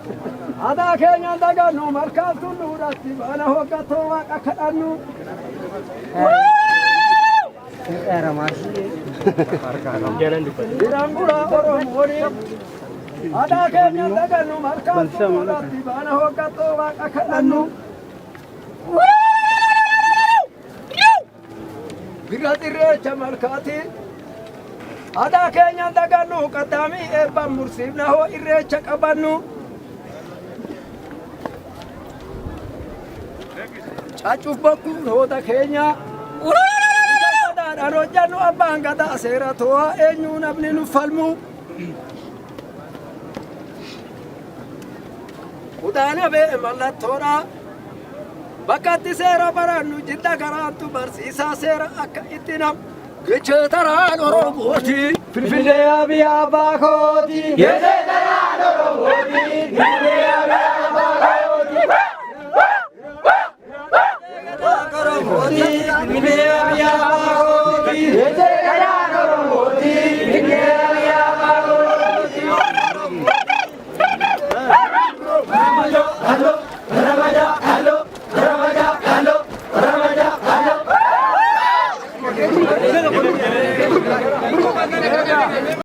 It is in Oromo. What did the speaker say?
Ada keenya daganu markaatu nuurratti bana hoggatoo waaqa kadhannu. Dirangura Oromooni. Ada keenya daganu markaatu nuurratti bana hoggatoo waaqa kadhannu. Birratti irreecha markaati. Ada keenya daganu qaddamii eebba mursiifna hoo irreecha qabannu. Acuuf bakkuun hoota keenya gadaadhaan hojjannu abbaan gadaa seera to'aa eenyuu namni nu falmu. Kudaana bee mallattoodha bakkatti seera barannu jidda garaantu barsiisaa seera akka itti nam gechee taraan Oromooti Finfinnee Abiyaa Abbaa kooti gechee taraan Oromooti Finfinnee Abiyaa Abbaa kooti.